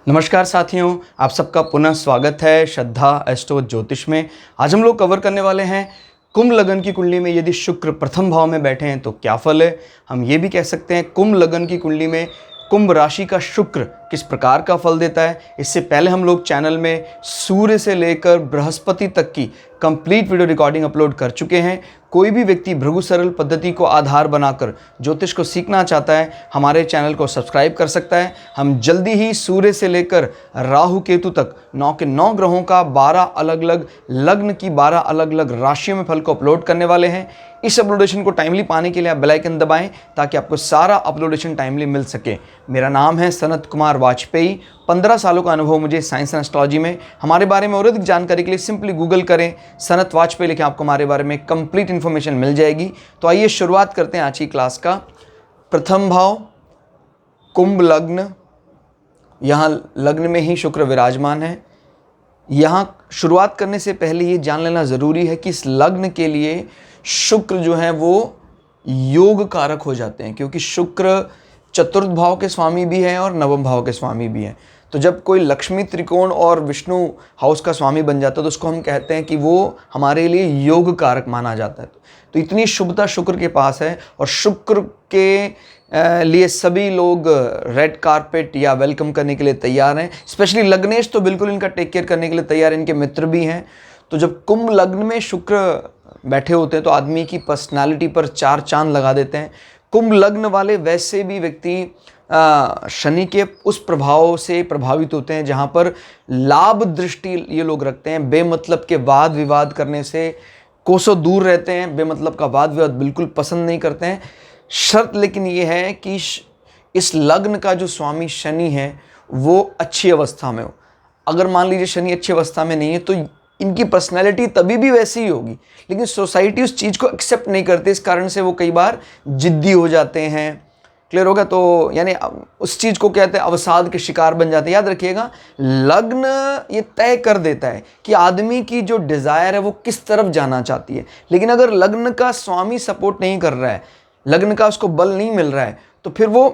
नमस्कार साथियों, आप सबका पुनः स्वागत है श्रद्धा एस्ट्रो ज्योतिष में। आज हम लोग कवर करने वाले हैं कुंभ लगन की कुंडली में यदि शुक्र प्रथम भाव में बैठे हैं तो क्या फल है। हम ये भी कह सकते हैं कुंभ लगन की कुंडली में कुंभ राशि का शुक्र किस प्रकार का फल देता है। इससे पहले हम लोग चैनल में सूर्य से लेकर बृहस्पति तक की कंप्लीट वीडियो रिकॉर्डिंग अपलोड कर चुके हैं। कोई भी व्यक्ति भृगु सरल पद्धति को आधार बनाकर ज्योतिष को सीखना चाहता है, हमारे चैनल को सब्सक्राइब कर सकता है। हम जल्दी ही सूर्य से लेकर राहु केतु तक 9 के 9 ग्रहों का 12 अलग अलग लग्न की 12 अलग अलग राशियों में फल को अपलोड करने वाले हैं। इस अपलोडेशन को टाइमली पाने के लिए आप बेल आइकन दबाएं ताकि आपको सारा अपलोडेशन टाइमली मिल सके। मेरा नाम है सनत कुमार वाजपेयी। 15 सालों का अनुभव मुझे साइंस एंड एस्ट्रोलॉजी में। हमारे बारे में और अधिक जानकारी के लिए सिंपली गूगल करें सनत वाजपेयी, लिखें, आपको हमारे बारे में कंप्लीट इन्फॉर्मेशन मिल जाएगी। तो आइए शुरुआत करते हैं आज की क्लास का। प्रथम भाव कुंभ लग्न, यहाँ लग्न में ही शुक्र विराजमान है। यहाँ शुरुआत करने से पहले ये जान लेना ज़रूरी है कि इस लग्न के लिए शुक्र जो है वो योग कारक हो जाते हैं, क्योंकि शुक्र चतुर्थ भाव के स्वामी भी हैं और नवम भाव के स्वामी भी हैं। तो जब कोई लक्ष्मी त्रिकोण और विष्णु हाउस का स्वामी बन जाता है तो उसको हम कहते हैं कि वो हमारे लिए योग कारक माना जाता है। तो इतनी शुभता शुक्र के पास है और शुक्र के लिए सभी लोग रेड कारपेट या वेलकम करने के लिए तैयार हैं। स्पेशली लग्नेश तो बिल्कुल इनका टेक केयर करने के लिए तैयार हैं, इनके मित्र भी हैं। तो जब कुंभ लग्न में शुक्र बैठे होते हैं तो आदमी की पर्सनालिटी पर 4 चांद लगा देते हैं। कुंभ लग्न वाले वैसे भी व्यक्ति शनि के उस प्रभाव से प्रभावित होते हैं जहाँ पर लाभ दृष्टि ये लोग रखते हैं। बेमतलब के वाद विवाद करने से कोसों दूर रहते हैं, बेमतलब का वाद विवाद बिल्कुल पसंद नहीं करते हैं। शर्त लेकिन ये है कि इस लग्न का जो स्वामी शनि है वो अच्छी अवस्था में हो। अगर मान लीजिए शनि अच्छी अवस्था में नहीं है तो इनकी पर्सनैलिटी तभी भी वैसी ही होगी, लेकिन सोसाइटी उस चीज़ को एक्सेप्ट नहीं करती। इस कारण से वो कई बार जिद्दी हो जाते हैं। क्लियर होगा? तो यानी उस चीज़ को कहते हैं अवसाद के शिकार बन जाते हैं। याद रखिएगा, लग्न ये तय कर देता है कि आदमी की जो डिज़ायर है वो किस तरफ जाना चाहती है। लेकिन अगर लग्न का स्वामी सपोर्ट नहीं कर रहा है, लग्न का उसको बल नहीं मिल रहा है, तो फिर वो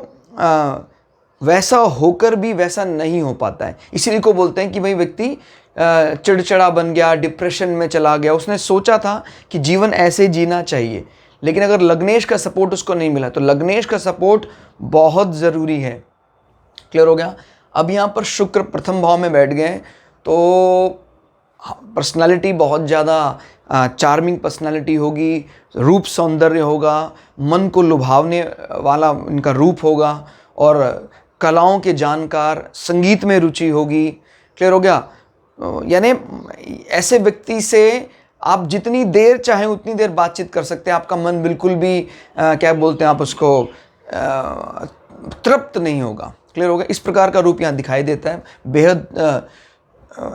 वैसा होकर भी वैसा नहीं हो पाता है। इसीलिए को बोलते हैं कि भाई व्यक्ति चिड़चिड़ा बन गया, डिप्रेशन में चला गया। उसने सोचा था कि जीवन ऐसे जीना चाहिए, लेकिन अगर लग्नेश का सपोर्ट उसको नहीं मिला तो लग्नेश का सपोर्ट बहुत ज़रूरी है। क्लियर हो गया? अब यहाँ पर शुक्र प्रथम भाव में बैठ गए तो पर्सनालिटी बहुत ज़्यादा चार्मिंग पर्सनालिटी होगी, रूप सौंदर्य होगा, मन को लुभावने वाला इनका रूप होगा और कलाओं के जानकार, संगीत में रुचि होगी। क्लियर हो गया? यानी ऐसे व्यक्ति से आप जितनी देर चाहें उतनी देर बातचीत कर सकते हैं। आपका मन बिल्कुल भी क्या बोलते हैं आप उसको तृप्त नहीं होगा। क्लियर होगा? इस प्रकार का रूप यहाँ दिखाई देता है। बेहद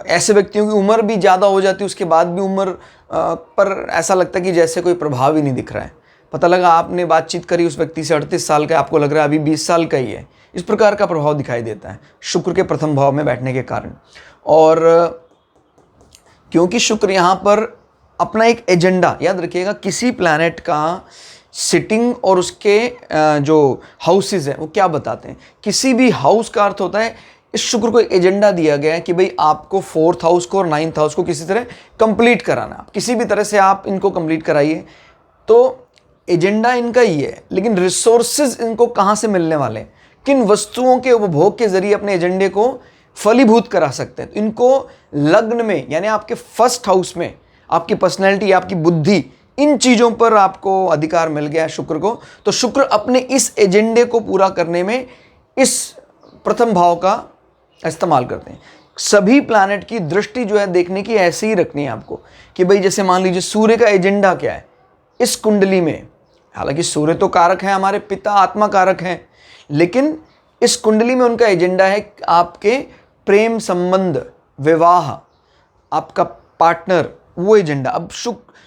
ऐसे व्यक्तियों की उम्र भी ज़्यादा हो जाती है, उसके बाद भी उम्र पर ऐसा लगता है कि जैसे कोई प्रभाव ही नहीं दिख रहा है। पता लगा आपने बातचीत करी उस व्यक्ति से 38 साल का, आपको लग रहा है अभी 20 साल का ही है। इस प्रकार का प्रभाव दिखाई देता है शुक्र के प्रथम भाव में बैठने के कारण। और क्योंकि शुक्र यहाँ पर अपना एक एजेंडा, याद रखिएगा, किसी प्लैनेट का सिटिंग और उसके जो हाउसेस हैं वो क्या बताते हैं। किसी भी हाउस का अर्थ होता है इस शुक्र को एक एजेंडा दिया गया है कि भाई आपको 4th हाउस को और 9th हाउस को किसी तरह कंप्लीट कराना। आप किसी भी तरह से आप इनको कंप्लीट कराइए। तो एजेंडा इनका ही है, लेकिन रिसोर्सेज इनको कहाँ से मिलने वाले हैं, किन वस्तुओं के उपभोग के जरिए अपने एजेंडे को फलीभूत करा सकते हैं। तो इनको लग्न में यानी आपके 1st हाउस में आपकी पर्सनैलिटी, आपकी बुद्धि, इन चीज़ों पर आपको अधिकार मिल गया है शुक्र को। तो शुक्र अपने इस एजेंडे को पूरा करने में इस प्रथम भाव का इस्तेमाल करते हैं। सभी प्लैनेट की दृष्टि जो है देखने की ऐसे ही रखनी है आपको कि भाई जैसे मान लीजिए सूर्य का एजेंडा क्या है इस कुंडली में। हालांकि सूर्य तो कारक है, हमारे पिता आत्मा कारक हैं, लेकिन इस कुंडली में उनका एजेंडा है आपके प्रेम संबंध, विवाह, आपका पार्टनर, वो एजेंडा। अब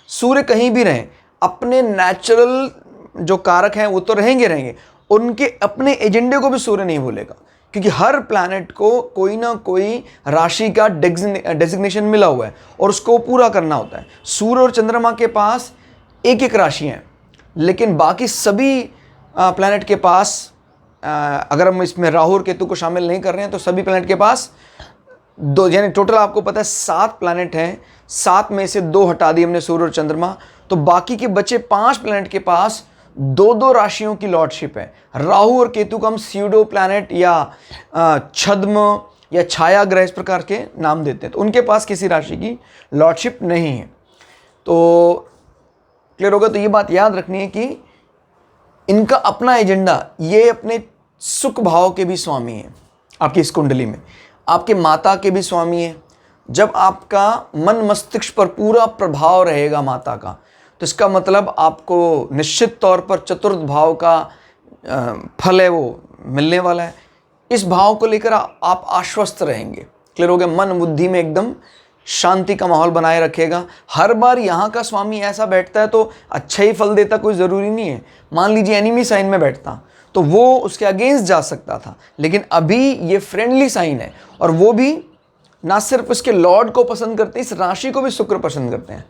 सूर्य कहीं भी रहें, अपने नेचुरल जो कारक हैं वो तो रहेंगे, उनके अपने एजेंडे को भी सूर्य नहीं भूलेगा, क्योंकि हर प्लैनेट को कोई ना कोई राशि का डेजिग्नेशन मिला हुआ है और उसको पूरा करना होता है। सूर्य और चंद्रमा के पास एक एक राशि हैं, लेकिन बाकी सभी प्लैनेट के पास अगर हम इसमें राहु और केतु को शामिल नहीं कर रहे हैं तो सभी प्लैनेट के पास दो, यानी टोटल आपको पता है 7 प्लैनेट हैं, 7 में से 2 हटा दिए हमने, सूर्य और चंद्रमा, तो बाकी के बचे 5 प्लैनेट के पास 2-2 राशियों की लॉर्डशिप है। राहु और केतु को हम स्यूडो प्लैनेट या छद्म या छाया ग्रह इस प्रकार के नाम देते हैं, तो उनके पास किसी राशि की लॉर्डशिप नहीं है। तो क्लियर होगा। तो ये बात याद रखनी है कि इनका अपना एजेंडा, ये अपने सुख भाव के भी स्वामी हैं आपकी इस कुंडली में, आपके माता के भी स्वामी हैं। जब आपका मन मस्तिष्क पर पूरा प्रभाव रहेगा माता का, तो इसका मतलब आपको निश्चित तौर पर चतुर्थ भाव का फल है वो मिलने वाला है। इस भाव को लेकर आप आश्वस्त रहेंगे। क्लियर हो गया। मन बुद्धि में एकदम शांति का माहौल बनाए रखेगा। हर बार यहाँ का स्वामी ऐसा बैठता है तो अच्छा ही फल देता, कोई ज़रूरी नहीं है। मान लीजिए एनिमी साइन में बैठता तो वो उसके अगेंस्ट जा सकता था, लेकिन अभी ये फ्रेंडली साइन है और वो भी ना सिर्फ उसके लॉर्ड को पसंद करते हैं, इस राशि को भी शुक्र पसंद करते हैं।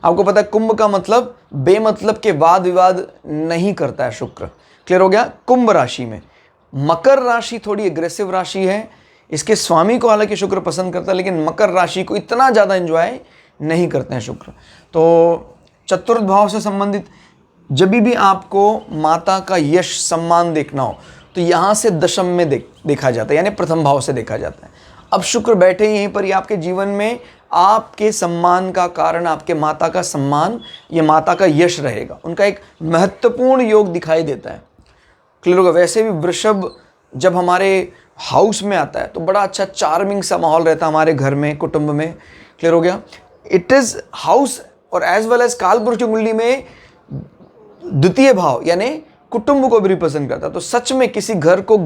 आपको पता है कुंभ का मतलब बेमतलब के वाद विवाद नहीं करता है शुक्र। क्लियर हो गया। कुंभ राशि में, मकर राशि थोड़ी एग्रेसिव राशि है, इसके स्वामी को हालांकि शुक्र पसंद करता है, लेकिन मकर राशि को इतना ज़्यादा एंजॉय नहीं करते हैं शुक्र। तो चतुर्थ भाव से संबंधित जब भी आपको माता का यश सम्मान देखना हो तो यहाँ से दशम में देखा जाता है, यानी प्रथम भाव से देखा जाता है। अब शुक्र बैठे यहीं पर ही आपके जीवन में आपके सम्मान का कारण, आपके माता का सम्मान, ये माता का यश रहेगा, उनका एक महत्वपूर्ण योग दिखाई देता है। क्लियर होगा। वैसे भी वृषभ जब हमारे हाउस में आता है तो बड़ा अच्छा चार्मिंग सा माहौल रहता है हमारे घर में, कुटुंब में। क्लियर हो गया। इट इज़ हाउस और एज वेल एज कालपुरुष की कुंडली में द्वितीय भाव यानी कुटुंब को भी रिप्रेजेंट करता है। तो सच में किसी घर को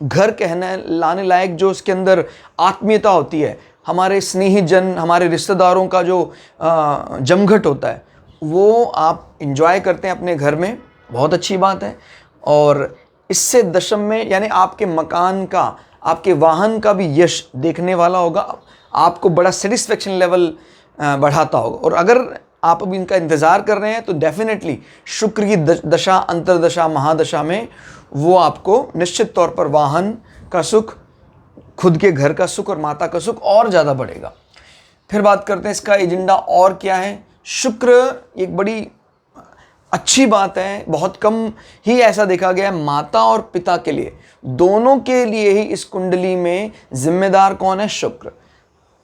घर कहने लाने लायक जो उसके अंदर आत्मीयता होती है, हमारे स्नेही जन, हमारे रिश्तेदारों का जो जमघट होता है, वो आप इंजॉय करते हैं अपने घर में, बहुत अच्छी बात है। और इससे दशम में यानी आपके मकान का, आपके वाहन का भी यश देखने वाला होगा, आपको बड़ा सेटिस्फेक्शन लेवल बढ़ाता होगा। और अगर आप अभी इनका इंतज़ार कर रहे हैं तो डेफिनेटली शुक्र की दशा, अंतरदशा, महादशा में वो आपको निश्चित तौर पर वाहन का सुख, खुद के घर का सुख और माता का सुख और ज़्यादा बढ़ेगा। फिर बात करते हैं इसका एजेंडा और क्या है। शुक्र एक बड़ी अच्छी बात है, बहुत कम ही ऐसा देखा गया है, माता और पिता के लिए, दोनों के लिए ही इस कुंडली में जिम्मेदार कौन है? शुक्र।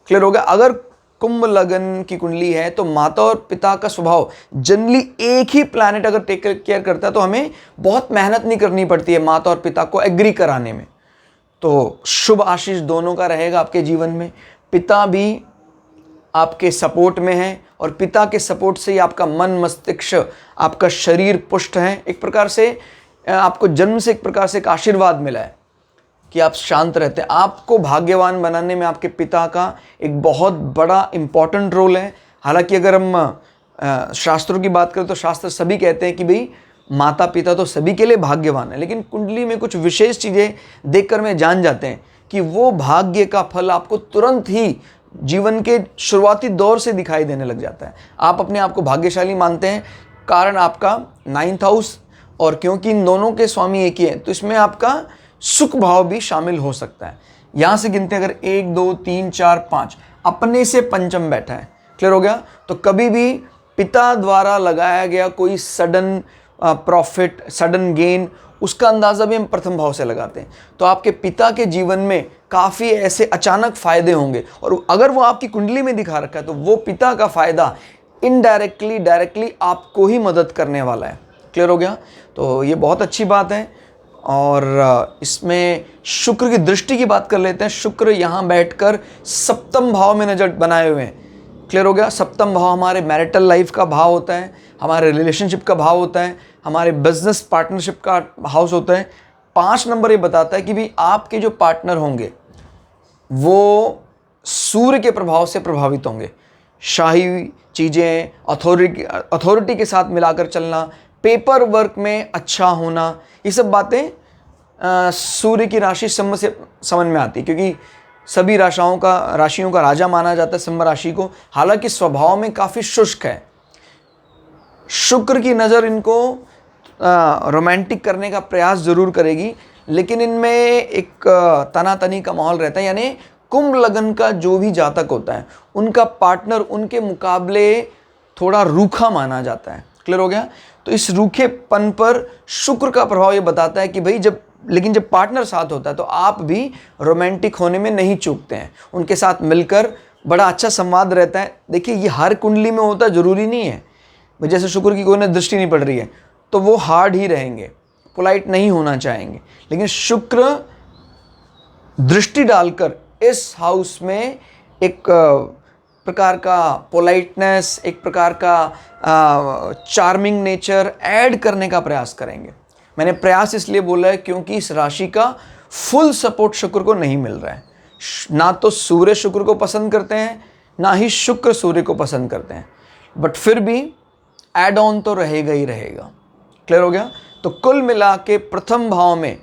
क्लियर हो गया। अगर कुंभ लगन की कुंडली है तो माता और पिता का स्वभाव जनरली एक ही प्लैनेट अगर टेक केयर करता है तो हमें बहुत मेहनत नहीं करनी पड़ती है माता और पिता को एग्री कराने में। तो शुभ आशीष दोनों का रहेगा आपके जीवन में। पिता भी आपके सपोर्ट में है और पिता के सपोर्ट से ही आपका मन, मस्तिष्क, आपका शरीर पुष्ट है। एक प्रकार से आपको जन्म से एक प्रकार से एक आशीर्वाद मिला है कि आप शांत रहते हैं। आपको भाग्यवान बनाने में आपके पिता का एक बहुत बड़ा इम्पॉर्टेंट रोल है। हालांकि अगर हम शास्त्रों की बात करें तो शास्त्र सभी कहते हैं कि भाई माता पिता तो सभी के लिए भाग्यवान है, लेकिन कुंडली में कुछ विशेष चीज़ें देखकर में जान जाते हैं कि वो भाग्य का फल आपको तुरंत ही जीवन के शुरुआती दौर से दिखाई देने लग जाता है। आप अपने आप को भाग्यशाली मानते हैं, कारण आपका 9th हाउस, और क्योंकि इन दोनों के स्वामी एक ही हैं तो इसमें आपका सुख भाव भी शामिल हो सकता है। यहाँ से गिनते हैं अगर 1 2 3 4 5 अपने से पंचम बैठा है। क्लियर हो गया। तो कभी भी पिता द्वारा लगाया गया कोई सडन प्रॉफिट, सडन गेन, उसका अंदाज़ा भी हम प्रथम भाव से लगाते हैं। तो आपके पिता के जीवन में काफ़ी ऐसे अचानक फ़ायदे होंगे, और अगर वो आपकी कुंडली में दिखा रखा है तो वो पिता का फ़ायदा इनडायरेक्टली डायरेक्टली आपको ही मदद करने वाला है। क्लियर हो गया। तो ये बहुत अच्छी बात है। और इसमें शुक्र की दृष्टि की बात कर लेते हैं। शुक्र यहाँ बैठकर सप्तम भाव में नजर बनाए हुए हैं। क्लियर हो गया। सप्तम भाव हमारे मैरिटल लाइफ का भाव होता है, हमारे रिलेशनशिप का भाव होता है, हमारे बिजनेस पार्टनरशिप का हाउस होता है। 5 नंबर ये बताता है कि भाई आपके जो पार्टनर होंगे वो सूर्य के प्रभाव से प्रभावित होंगे। शाही चीज़ें, अथॉरिटी के साथ मिलाकर चलना, पेपर वर्क में अच्छा होना, ये सब बातें सूर्य की राशि सिंह से समझ में आती है, क्योंकि सभी राशियों का राजा माना जाता है सिंह राशि को। हालांकि स्वभाव में काफ़ी शुष्क है। शुक्र की नज़र इनको रोमांटिक करने का प्रयास ज़रूर करेगी, लेकिन इनमें एक तनातनी का माहौल रहता है, यानी कुंभ लगन का जो भी जातक होता है उनका पार्टनर उनके मुकाबले थोड़ा रूखा माना जाता है। क्लियर हो गया? तो इस रूखेपन पर शुक्र का प्रभाव ये बताता है कि भाई जब पार्टनर साथ होता है तो आप भी रोमांटिक होने में नहीं चूकते हैं, उनके साथ मिलकर बड़ा अच्छा संवाद रहता है। देखिए ये हर कुंडली में होता, जरूरी नहीं है। जैसे शुक्र की कोई ने दृष्टि नहीं पड़ रही है तो वो हार्ड ही रहेंगे, पोलाइट नहीं होना चाहेंगे, लेकिन शुक्र दृष्टि डालकर इस हाउस में एक प्रकार का पोलाइटनेस, एक प्रकार का चार्मिंग नेचर ऐड करने का प्रयास करेंगे। मैंने प्रयास इसलिए बोला है क्योंकि इस राशि का फुल सपोर्ट शुक्र को नहीं मिल रहा है। ना तो सूर्य शुक्र को पसंद करते हैं, ना ही शुक्र सूर्य को पसंद करते हैं, बट फिर भी एड ऑन तो रहेगा ही रहेगा। क्लियर हो गया? तो कुल मिला के प्रथम भाव में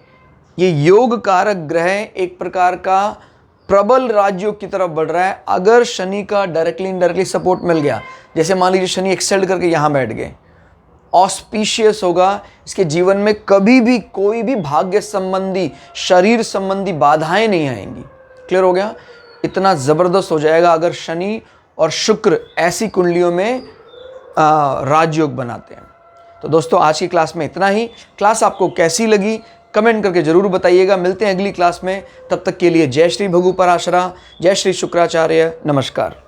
ये योग कारक ग्रह एक प्रकार का प्रबल राजयोग की तरफ बढ़ रहा है। अगर शनि का डायरेक्टली इनडायरेक्टली सपोर्ट मिल गया, जैसे मान लीजिए शनि एक्सेल्ड करके यहाँ बैठ गए, ऑस्पिशियस होगा, इसके जीवन में कभी भी कोई भी भाग्य संबंधी, शरीर संबंधी बाधाएं नहीं आएंगी। क्लियर हो गया? इतना ज़बरदस्त हो जाएगा अगर शनि और शुक्र ऐसी कुंडलियों में राजयोग बनाते हैं। तो दोस्तों आज की क्लास में इतना ही। क्लास आपको कैसी लगी कमेंट करके जरूर बताइएगा। मिलते हैं अगली क्लास में, तब तक के लिए जय श्री भगु पराशरा, जय श्री शुक्राचार्य, नमस्कार।